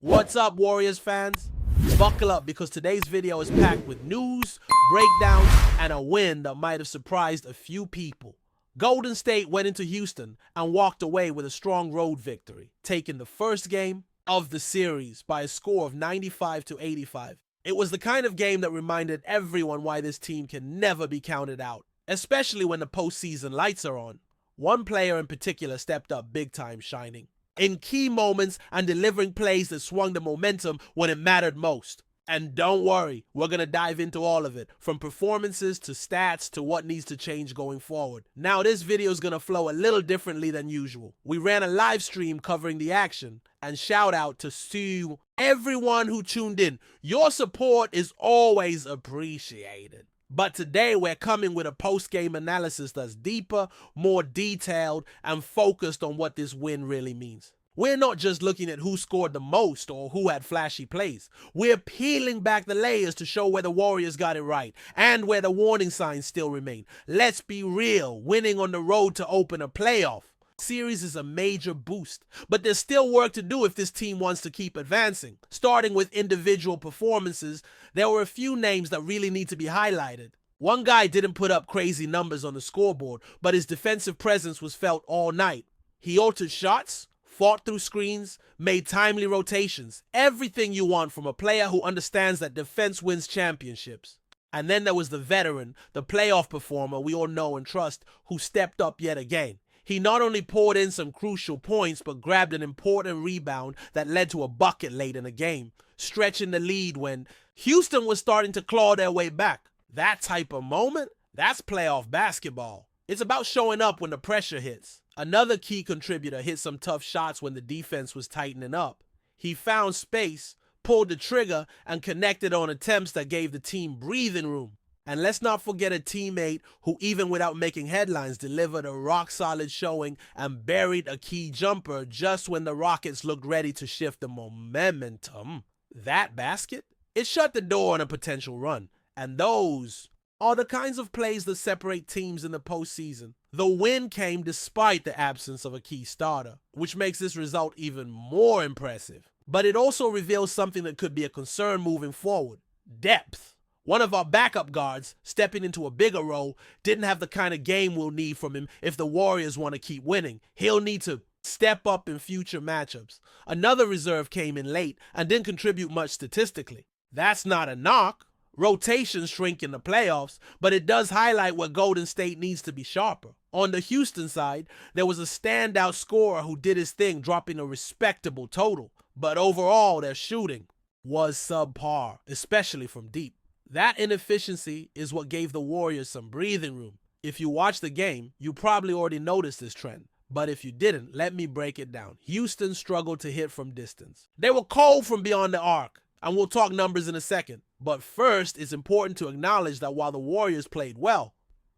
What's up, Warriors fans? Buckle up because today's video is packed with news, breakdowns, and a win that might have surprised a few people. Golden State went into Houston and walked away with a strong road victory, taking the first game of the series by a score of 95-85. It was the kind of game that reminded everyone why this team can never be counted out, especially when the postseason lights are on. One player in particular stepped up big time, shining in key moments and delivering plays that swung the momentum when it mattered most. And don't worry, we're going to dive into all of it, from performances to stats to what needs to change going forward. Now, this video is going to flow a little differently than usual. We ran a live stream covering the action, and shout out to everyone who tuned in. Your support is always appreciated. But today we're coming with a post-game analysis that's deeper, more detailed, and focused on what this win really means. We're not just looking at who scored the most or who had flashy plays. We're peeling back the layers to show where the Warriors got it right and where the warning signs still remain. Let's be real, winning on the road to open a playoff series is a major boost, but there's still work to do if this team wants to keep advancing. Starting with individual performances, there were a few names that really need to be highlighted. One guy didn't put up crazy numbers on the scoreboard, but his defensive presence was felt all night. He altered shots, fought through screens, made timely rotations. Everything you want from a player who understands that defense wins championships. And then there was the veteran, the playoff performer we all know and trust, who stepped up yet again. He not only poured in some crucial points, but grabbed an important rebound that led to a bucket late in the game, stretching the lead when Houston was starting to claw their way back. That type of moment, that's playoff basketball. It's about showing up when the pressure hits. Another key contributor hit some tough shots when the defense was tightening up. He found space, pulled the trigger, and connected on attempts that gave the team breathing room. And let's not forget a teammate who, even without making headlines, delivered a rock-solid showing and buried a key jumper just when the Rockets looked ready to shift the momentum. That basket? It shut the door on a potential run. And those are the kinds of plays that separate teams in the postseason. The win came despite the absence of a key starter, which makes this result even more impressive. But it also reveals something that could be a concern moving forward: depth. One of our backup guards, stepping into a bigger role, didn't have the kind of game we'll need from him if the Warriors want to keep winning. He'll need to step up in future matchups. Another reserve came in late and didn't contribute much statistically. That's not a knock. Rotations shrink in the playoffs, but it does highlight where Golden State needs to be sharper. On the Houston side, there was a standout scorer who did his thing, dropping a respectable total. But overall, their shooting was subpar, especially from deep. That inefficiency is what gave the Warriors some breathing room. If you watch the game, you probably already noticed this trend. But if you didn't, let me break it down. Houston struggled to hit from distance. They were cold from beyond the arc, and we'll talk numbers in a second. But first, it's important to acknowledge that while the Warriors played well,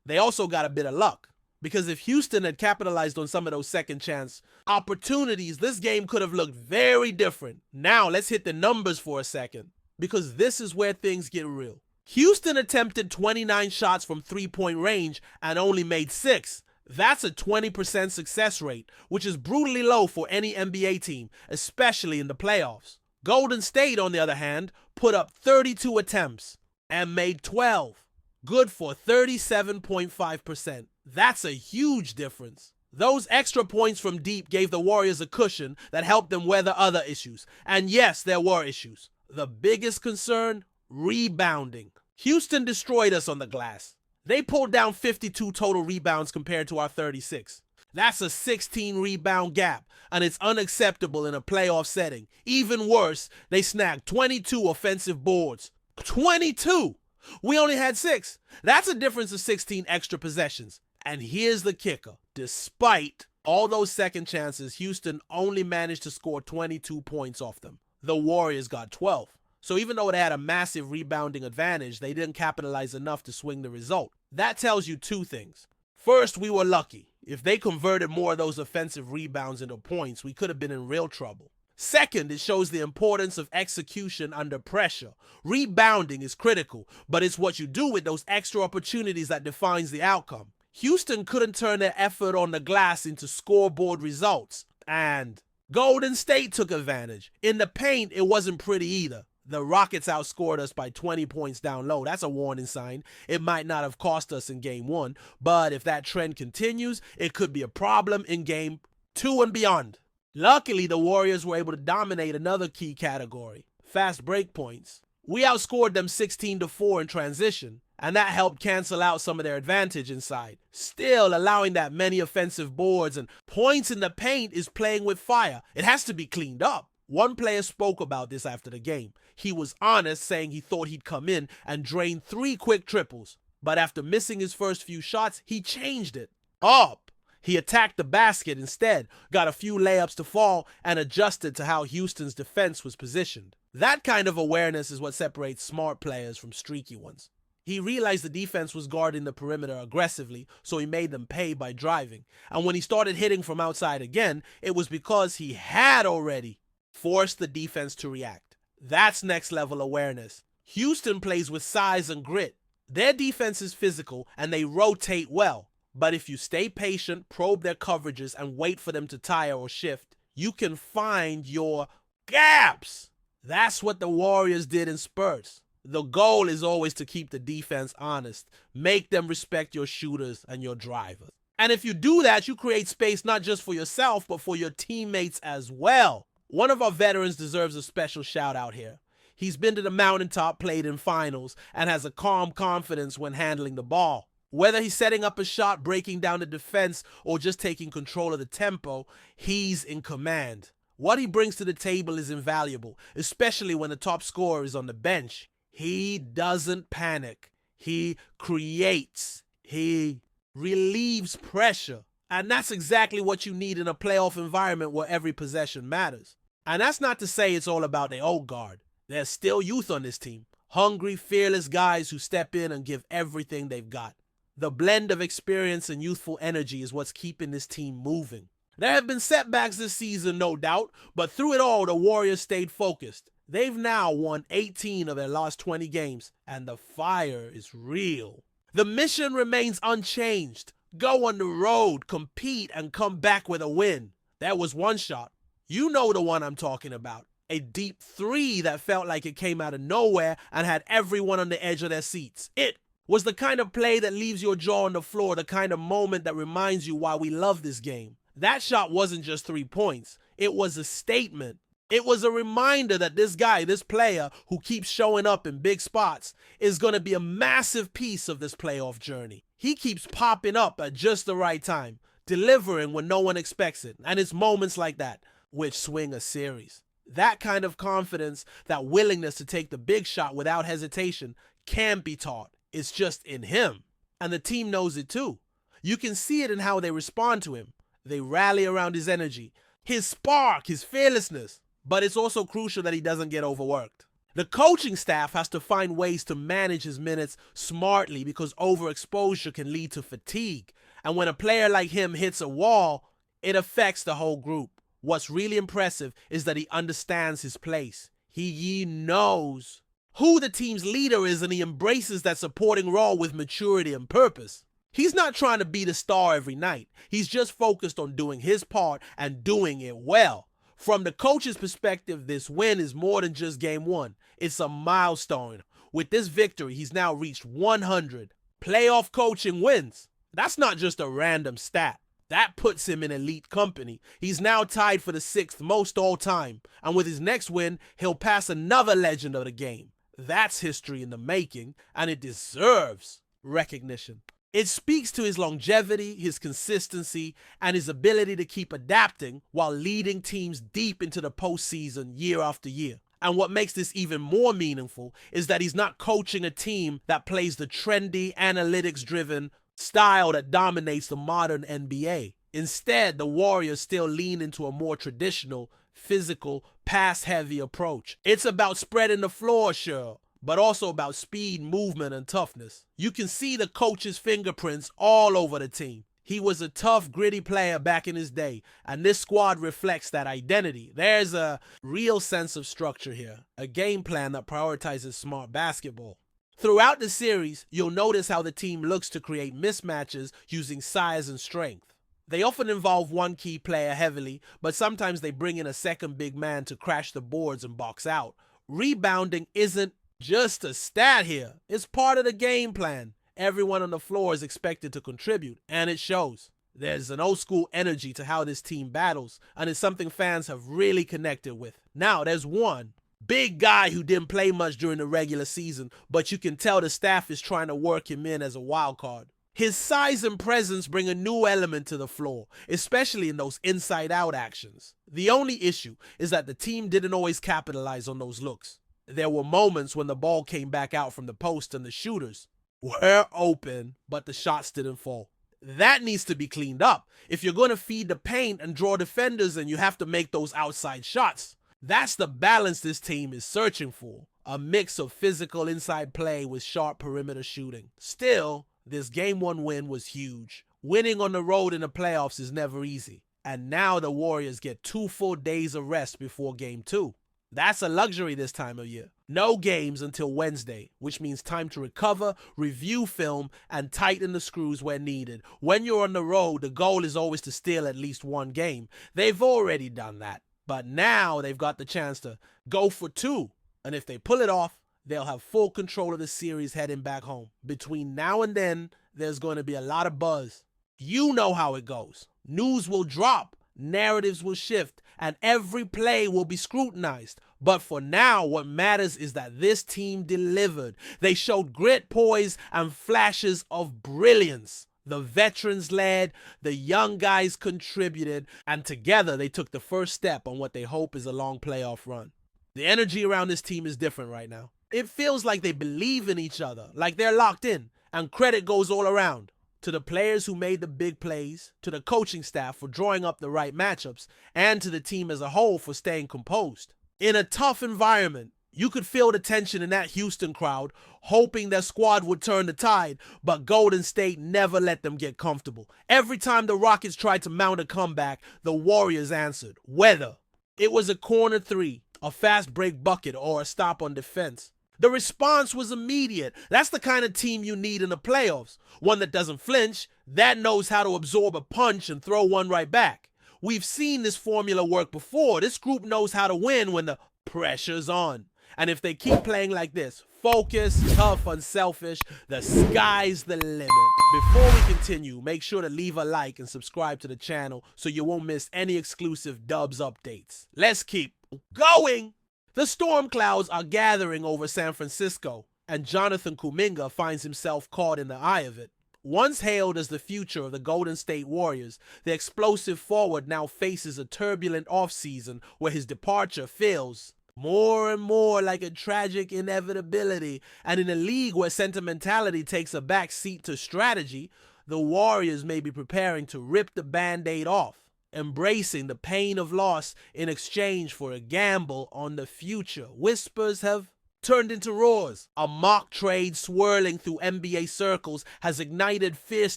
they also got a bit of luck. Because if Houston had capitalized on some of those second chance opportunities, this game could have looked very different. Now, let's hit the numbers for a second, because this is where things get real. Houston attempted 29 shots from three-point range and only made 6. That's a 20% success rate, which is brutally low for any NBA team, especially in the playoffs. Golden State, on the other hand, put up 32 attempts and made 12, good for 37.5%. That's a huge difference. Those extra points from deep gave the Warriors a cushion that helped them weather other issues. And yes, there were issues. The biggest concern: rebounding. Houston destroyed us on the glass. They pulled down 52 total rebounds compared to our 36. That's a 16 rebound gap, and it's unacceptable in a playoff setting. Even worse, they snagged 22 offensive boards. 22! We only had 6. That's a difference of 16 extra possessions. And here's the kicker: despite all those second chances, Houston only managed to score 22 points off them. The Warriors got 12. So even though they had a massive rebounding advantage, they didn't capitalize enough to swing the result. That tells you two things. First, we were lucky. If they converted more of those offensive rebounds into points, we could have been in real trouble. Second, it shows the importance of execution under pressure. Rebounding is critical, but it's what you do with those extra opportunities that defines the outcome. Houston couldn't turn their effort on the glass into scoreboard results, and Golden State took advantage. In the paint, it wasn't pretty either. The Rockets outscored us by 20 points down low. That's a warning sign. It might not have cost us in game 1, but if that trend continues, it could be a problem in game 2 and beyond. Luckily, the Warriors were able to dominate another key category, fast break points. We outscored them 16-4 in transition, and that helped cancel out some of their advantage inside. Still, allowing that many offensive boards and points in the paint is playing with fire. It has to be cleaned up. One player spoke about this after the game. He was honest, saying he thought he'd come in and drain 3 quick triples. But after missing his first few shots, he changed it up. He attacked the basket instead, got a few layups to fall, and adjusted to how Houston's defense was positioned. That kind of awareness is what separates smart players from streaky ones. He realized the defense was guarding the perimeter aggressively, so he made them pay by driving. And when he started hitting from outside again, it was because he had already forced the defense to react. That's next level awareness. Houston plays with size and grit. Their defense is physical and they rotate well. But if you stay patient, probe their coverages, and wait for them to tire or shift, you can find your gaps. That's what the Warriors did in spurts. The goal is always to keep the defense honest. Make them respect your shooters and your drivers. And if you do that, you create space not just for yourself, but for your teammates as well. One of our veterans deserves a special shout out here. He's been to the mountaintop, played in finals, and has a calm confidence when handling the ball. Whether he's setting up a shot, breaking down the defense, or just taking control of the tempo, he's in command. What he brings to the table is invaluable, especially when the top scorer is on the bench. He doesn't panic. He creates. He relieves pressure. And that's exactly what you need in a playoff environment where every possession matters. And that's not to say it's all about the old guard. There's still youth on this team. Hungry, fearless guys who step in and give everything they've got. The blend of experience and youthful energy is what's keeping this team moving. There have been setbacks this season, no doubt, but through it all, the Warriors stayed focused. They've now won 18 of their last 20 games, and the fire is real. The mission remains unchanged. Go on the road, compete, and come back with a win. There was one shot. You know the one I'm talking about. A deep 3 that felt like it came out of nowhere and had everyone on the edge of their seats. It was the kind of play that leaves your jaw on the floor, the kind of moment that reminds you why we love this game. That shot wasn't just 3 points. It was a statement. It was a reminder that this guy, this player who keeps showing up in big spots, is going to be a massive piece of this playoff journey. He keeps popping up at just the right time, delivering when no one expects it. And it's moments like that which swing a series. That kind of confidence, that willingness to take the big shot without hesitation, can be taught. It's just in him. And the team knows it too. You can see it in how they respond to him. They rally around his energy, his spark, his fearlessness. But it's also crucial that he doesn't get overworked. The coaching staff has to find ways to manage his minutes smartly because overexposure can lead to fatigue. And when a player like him hits a wall, it affects the whole group. What's really impressive is that he understands his place. He knows who the team's leader is, and he embraces that supporting role with maturity and purpose. He's not trying to be the star every night. He's just focused on doing his part and doing it well. From the coach's perspective, this win is more than just game 1. It's a milestone. With this victory, he's now reached 100 playoff coaching wins. That's not just a random stat. That puts him in elite company. He's now tied for the 6th most all time. And with his next win, he'll pass another legend of the game. That's history in the making, and it deserves recognition. It speaks to his longevity, his consistency, and his ability to keep adapting while leading teams deep into the postseason year after year. And what makes this even more meaningful is that he's not coaching a team that plays the trendy, analytics-driven style that dominates the modern NBA. Instead, the Warriors still lean into a more traditional, physical, pass-heavy approach. It's about spreading the floor, sure, but also about speed, movement, and toughness. You can see the coach's fingerprints all over the team. He was a tough, gritty player back in his day, and this squad reflects that identity. There's a real sense of structure here, a game plan that prioritizes smart basketball. Throughout the series, you'll notice how the team looks to create mismatches using size and strength. They often involve one key player heavily, but sometimes they bring in a second big man to crash the boards and box out. Rebounding isn't just a stat here, it's part of the game plan. Everyone on the floor is expected to contribute, and it shows. There's an old school energy to how this team battles, and it's something fans have really connected with. Now, there's one big guy who didn't play much during the regular season, but you can tell the staff is trying to work him in as a wild card. His size and presence bring a new element to the floor, especially in those inside-out actions. The only issue is that the team didn't always capitalize on those looks. There were moments when the ball came back out from the post and the shooters were open, but the shots didn't fall. That needs to be cleaned up. If you're going to feed the paint and draw defenders, and you have to make those outside shots. That's the balance this team is searching for. A mix of physical inside play with sharp perimeter shooting. Still, this Game 1 win was huge. Winning on the road in the playoffs is never easy. And now the Warriors get 2 full days of rest before Game 2. That's a luxury this time of year. No games until Wednesday, which means time to recover, review film, and tighten the screws where needed. When you're on the road, the goal is always to steal at least one game. They've already done that, but now they've got the chance to go for 2. And if they pull it off, they'll have full control of the series heading back home. Between now and then, there's going to be a lot of buzz. You know how it goes. News will drop. Narratives will shift, and every play will be scrutinized. But for now, what matters is that this team delivered. They showed grit, poise, and flashes of brilliance. The veterans led, the young guys contributed, and together they took the first step on what they hope is a long playoff run. The energy around this team is different right now. It feels like they believe in each other, like they're locked in, and credit goes all around. To the players who made the big plays, to the coaching staff for drawing up the right matchups, and to the team as a whole for staying composed. In a tough environment, you could feel the tension in that Houston crowd, hoping their squad would turn the tide, but Golden State never let them get comfortable. Every time the Rockets tried to mount a comeback, the Warriors answered. Whether it was a corner 3, a fast break bucket, or a stop on defense, the response was immediate. That's the kind of team you need in the playoffs. One that doesn't flinch, that knows how to absorb a punch and throw one right back. We've seen this formula work before. This group knows how to win when the pressure's on. And if they keep playing like this, focused, tough, unselfish, the sky's the limit. Before we continue, make sure to leave a like and subscribe to the channel so you won't miss any exclusive Dubs updates. Let's keep going! The storm clouds are gathering over San Francisco, and Jonathan Kuminga finds himself caught in the eye of it. Once hailed as the future of the Golden State Warriors, the explosive forward now faces a turbulent offseason where his departure feels more and more like a tragic inevitability. And in a league where sentimentality takes a back seat to strategy, the Warriors may be preparing to rip the Band-Aid off, embracing the pain of loss in exchange for a gamble on the future. Whispers have turned into roars. A mock trade swirling through NBA circles has ignited fierce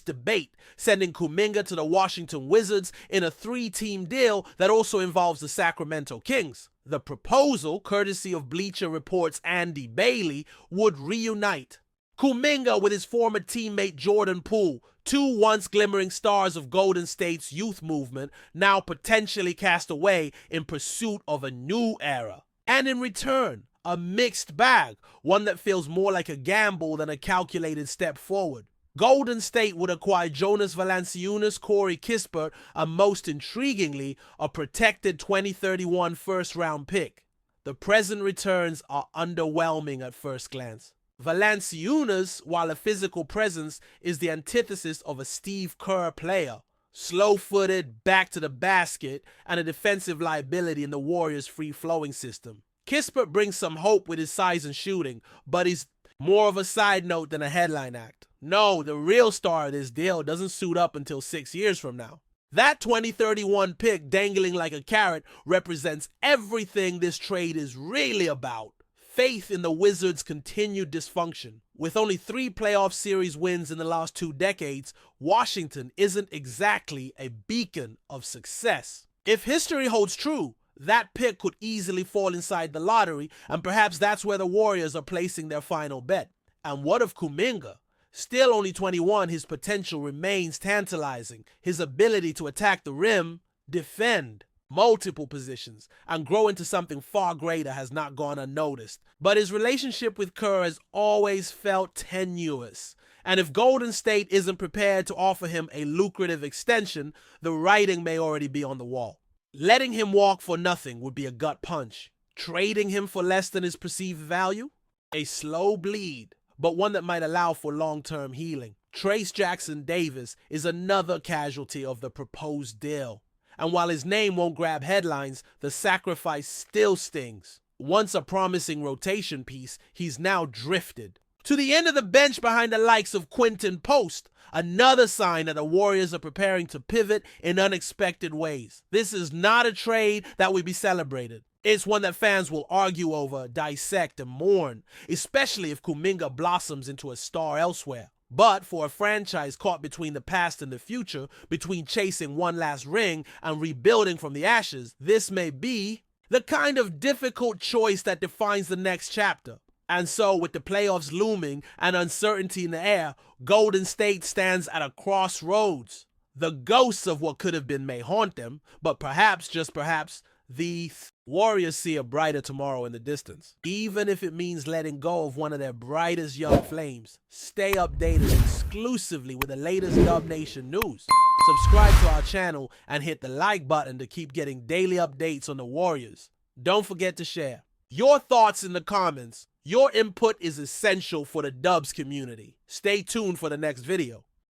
debate, sending Kuminga to the Washington Wizards in a 3-team deal that also involves the Sacramento Kings. The proposal, courtesy of Bleacher Report's Andy Bailey, would reunite Kuminga with his former teammate Jordan Poole, 2 once glimmering stars of Golden State's youth movement, now potentially cast away in pursuit of a new era. And in return, a mixed bag, one that feels more like a gamble than a calculated step forward. Golden State would acquire Jonas Valanciunas, Corey Kispert, and most intriguingly, a protected 2031 first-round pick. The present returns are underwhelming at first glance. Valanciunas, while a physical presence, is the antithesis of a Steve Kerr player. Slow-footed, back to the basket, and a defensive liability in the Warriors' free-flowing system. Kispert brings some hope with his size and shooting, but he's more of a side note than a headline act. No, the real star of this deal doesn't suit up until 6 years from now. That 2031 pick dangling like a carrot represents everything this trade is really about. Faith in the Wizards' continued dysfunction. With only 3 playoff series wins in the last 2 decades, Washington isn't exactly a beacon of success. If history holds true, that pick could easily fall inside the lottery, and perhaps that's where the Warriors are placing their final bet. And what of Kuminga? Still only 21, his potential remains tantalizing. His ability to attack the rim, defend multiple positions, and grow into something far greater has not gone unnoticed. But his relationship with Kerr has always felt tenuous. And if Golden State isn't prepared to offer him a lucrative extension, the writing may already be on the wall. Letting him walk for nothing would be a gut punch. Trading him for less than his perceived value? A slow bleed, but one that might allow for long-term healing. Trayce Jackson-Davis is another casualty of the proposed deal. And while his name won't grab headlines, the sacrifice still stings. Once a promising rotation piece, he's now drifted to the end of the bench behind the likes of Quinton Post, another sign that the Warriors are preparing to pivot in unexpected ways. This is not a trade that will be celebrated. It's one that fans will argue over, dissect, and mourn, especially if Kuminga blossoms into a star elsewhere. But for a franchise caught between the past and the future, between chasing one last ring and rebuilding from the ashes, this may be the kind of difficult choice that defines the next chapter. And so, with the playoffs looming and uncertainty in the air, Golden State stands at a crossroads. The ghosts of what could have been may haunt them, but perhaps, just perhaps, the Warriors see a brighter tomorrow in the distance. Even if it means letting go of one of their brightest young flames. Stay updated exclusively with the latest Dub Nation news. Subscribe to our channel and hit the like button to keep getting daily updates on the Warriors. Don't forget to share your thoughts in the comments. Your input is essential for the Dubs community. Stay tuned for the next video.